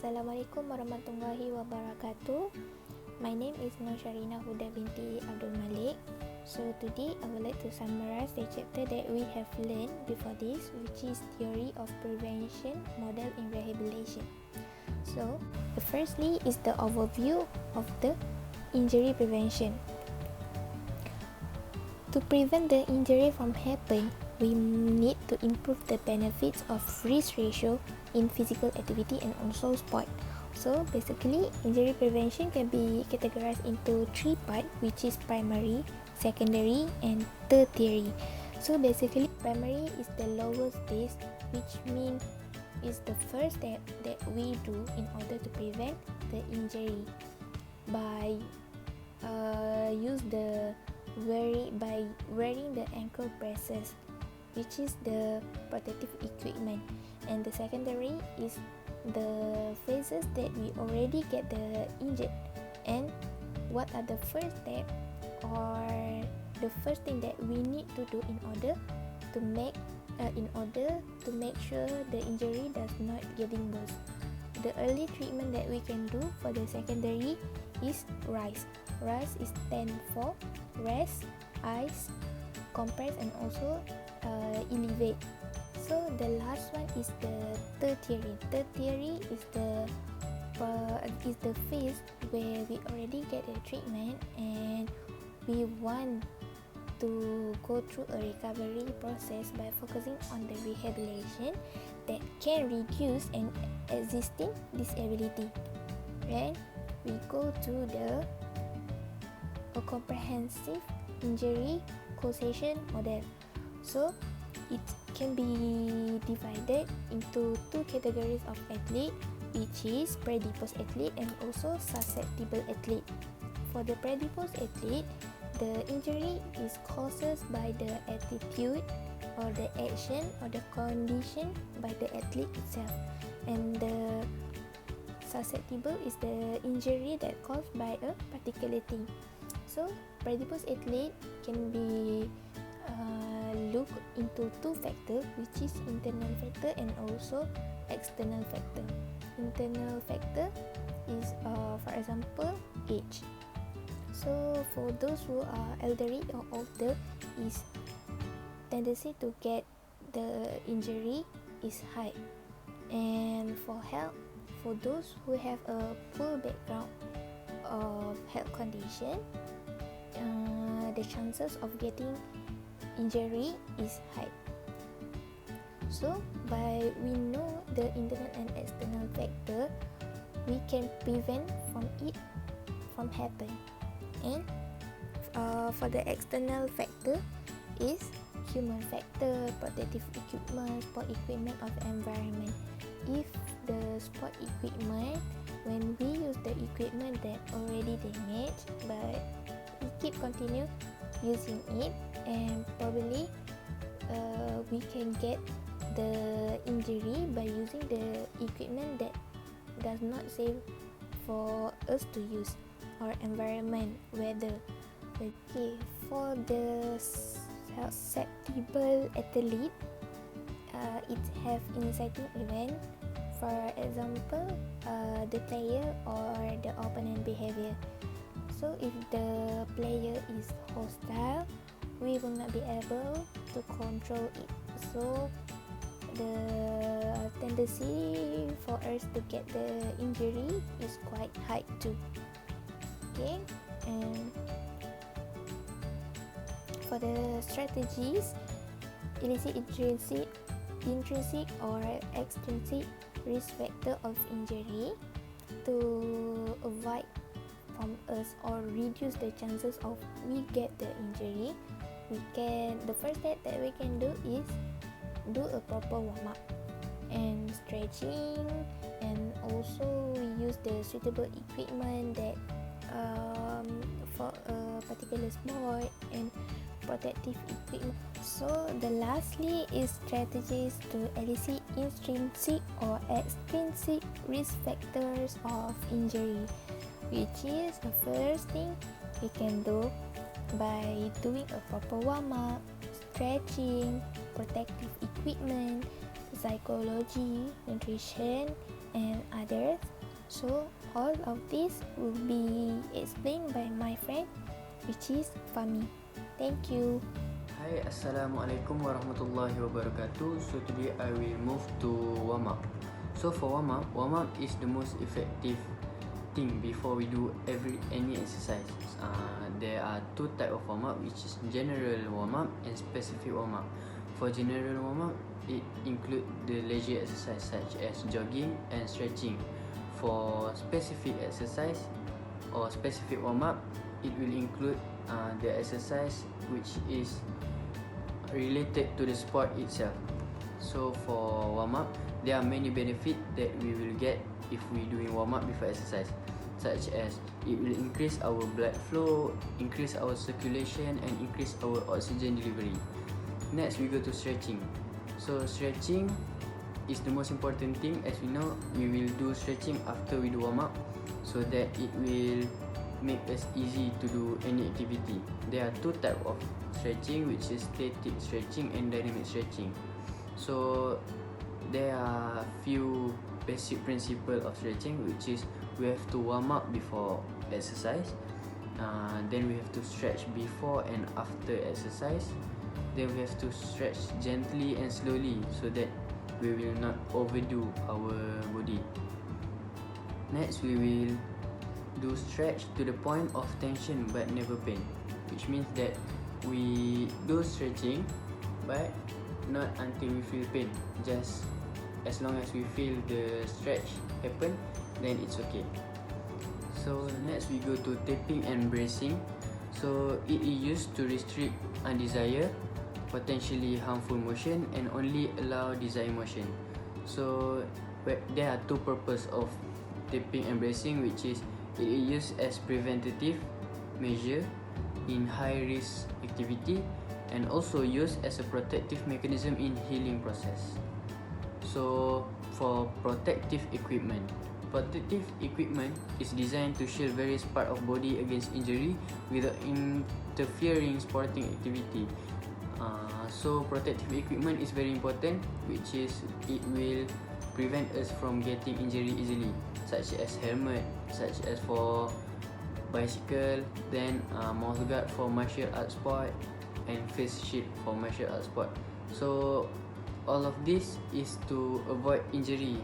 Assalamualaikum warahmatullahi wabarakatuh. My name is Nur Sharina Huda binti Abdul Malik. So today I would like to summarize the chapter that we have learned before this, which is theory of prevention model in rehabilitation. So the firstly is the overview of the injury prevention. To prevent the injury from happening, we need to improve the benefits of risk ratio in physical activity and also sport. So basically, injury prevention can be categorized into three parts, which is primary, secondary, and tertiary. So basically, primary is the lowest stage, which means is the first step that we do in order to prevent the injury by wearing the ankle braces, which is the protective equipment. And the secondary is the phases that we already get the injured, and what are the first step or the first thing that we need to do in order to make sure the injury does not getting worse. The early treatment that we can do for the secondary is RISE. RISE is stand for rest, ice, compress, and also elevate. So the last one is the tertiary. Tertiary is the phase where we already get a treatment and we want to go through a recovery process by focusing on the rehabilitation that can reduce an existing disability. Then we go to a comprehensive injury causation model. So it can be divided into two categories of athlete, which is predisposed athlete and also susceptible athlete. For the predisposed athlete, the injury is caused by the attitude or the action or the condition by the athlete itself, and the susceptible is the injury that caused by a particular thing. So predisposed athlete can be look into two factors, which is internal factor and also external factor. Internal factor is for example age. So for those who are elderly or older, is tendency to get the injury is high. And for health, for those who have a poor background of health condition, the chances of getting injury is high. So by we know the internal and external factor, we can prevent from it from happen. And for the external factor is human factor, protective equipment, sport equipment of environment. If the sport equipment, when we use the equipment that already damaged, but we keep continue using it, and probably we can get the injury by using the equipment that does not safe for us to use, or environment, weather. Okay, for the susceptible athlete, it have inciting event, for example the player or the opponent behavior. So if the player is hostile, we will not be able to control it. So the tendency for us to get the injury is quite high too. Okay, and for the strategies, elicit intrinsic or extrinsic risk factor of injury to avoid from us or reduce the chances of we get the injury. The first step that we can do is do a proper warm-up and stretching, and also we use the suitable equipment that for a particular sport, and protective equipment. So the lastly is strategies to elicit intrinsic or extrinsic risk factors of injury, which is the first thing we can do by doing a proper warm-up, stretching, protective equipment, psychology, nutrition, and others. So all of this will be explained by my friend, which is Fami. Thank you. Hi, Assalamualaikum warahmatullahi wabarakatuh. So today I will move to warm up. So for warm up is the most effective thing before we do any exercise. There are two types of warm up, which is general warm up and specific warm up. For general warm up, it includes the leisure exercise such as jogging and stretching. For specific exercise or specific warm up, it will include the exercise which is related to the sport itself. So for warm up, there are many benefits that we will get if we doing warm up before exercise, such as it will increase our blood flow, increase our circulation, and increase our oxygen delivery. Next, we go to stretching. So stretching is the most important thing. As we know, we will do stretching after we do warm up, so that it will make us easy to do any activity. There are two types of stretching, which is static stretching and dynamic stretching. So there are few basic principles of stretching, which is we have to warm up before exercise, then we have to stretch before and after exercise, then we have to stretch gently and slowly so that we will not overdo our body. Next, we will do stretch to the point of tension but never pain, which means that we do stretching but not until we feel pain. Just as long as we feel the stretch happen, then it's okay. So next, we go to tapping and bracing. So it is used to restrict undesired, potentially harmful motion and only allow desired motion. So there are two purposes of tapping and bracing, which is it is used as preventative measure in high risk activity and also used as a protective mechanism in healing process. So for protective equipment is designed to shield various parts of body against injury without interfering sporting activity. So protective equipment is very important, which is it will prevent us from getting injury easily, such as helmet, such as for bicycle, then mouth guard for martial art sport, and face shield for martial art sport. So all of this is to avoid injury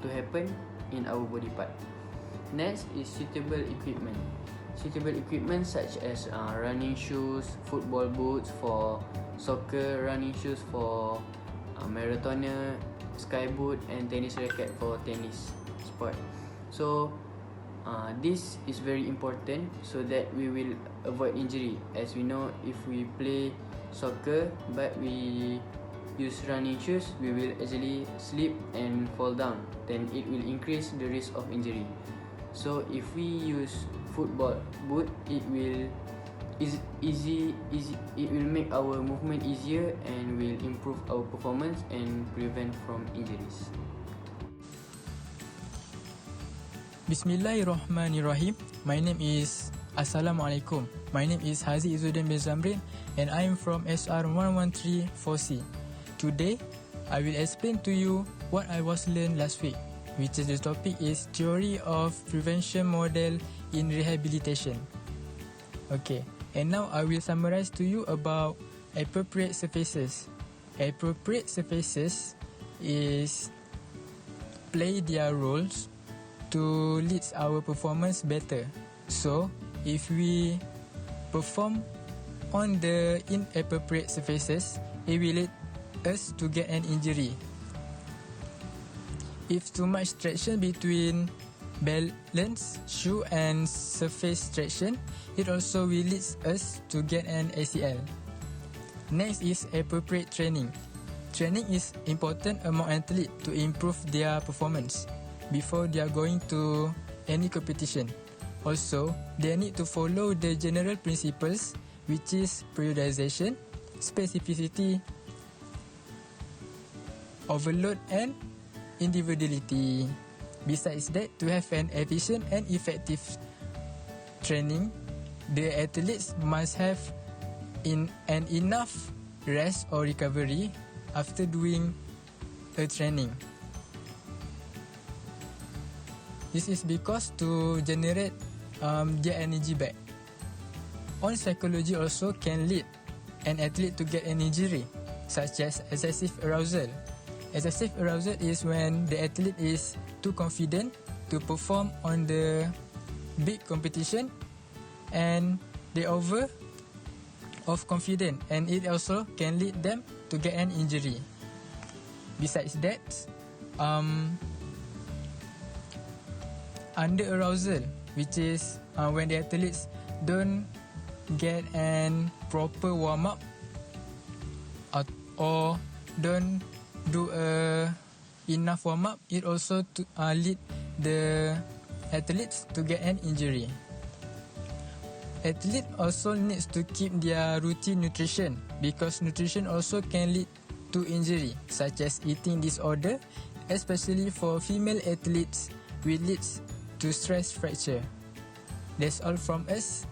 to happen in our body part. Next is suitable equipment. Suitable equipment such as running shoes, football boots for soccer, running shoes for marathoner, sky boot, and tennis racket for tennis sport. So this is very important so that we will avoid injury. As we know, if we play soccer but we use running shoes, we will actually slip and fall down, then it will increase the risk of injury. So if we use football boot, it will it will make our movement easier and will improve our performance and prevent from injuries. Bismillahirrahmanirrahim. My name is Assalamualaikum. My name is Haziq Izzuddin bin Zamrin and I am from SR 113 4C. Today, I will explain to you what I was learned last week, which is the topic is theory of prevention model in rehabilitation. Okay, and now I will summarize to you about appropriate surfaces. Appropriate surfaces is play their roles to lead our performance better. So, if we perform on the inappropriate surfaces, it will lead us to get an injury. If too much traction between balance, shoe and surface traction, it also will lead us to get an ACL. Next is appropriate training. Training is important among athletes to improve their performance before they are going to any competition. Also, they need to follow the general principles, which is periodization, specificity, overload and individuality. Besides that, to have an efficient and effective training, the athletes must have an enough rest or recovery after doing a training. This is because to generate their energy back. On psychology also can lead an athlete to get an injury, such as excessive arousal. Excessive arousal is when the athlete is too confident to perform on the big competition and they over of confident, and it also can lead them to get an injury. Besides that, under arousal, which is when the athletes don't get an proper warm up or don't do enough warm up, it also to lead the athletes to get an injury. Athlete also needs to keep their routine nutrition, because nutrition also can lead to injury, such as eating disorder, especially for female athletes, which leads to stress fracture. That's all from us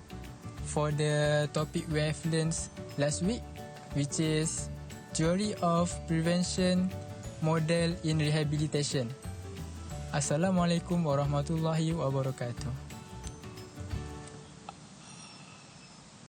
for the topic we have learned last week, which is theory of prevention model in rehabilitation. Assalamualaikum warahmatullahi wabarakatuh.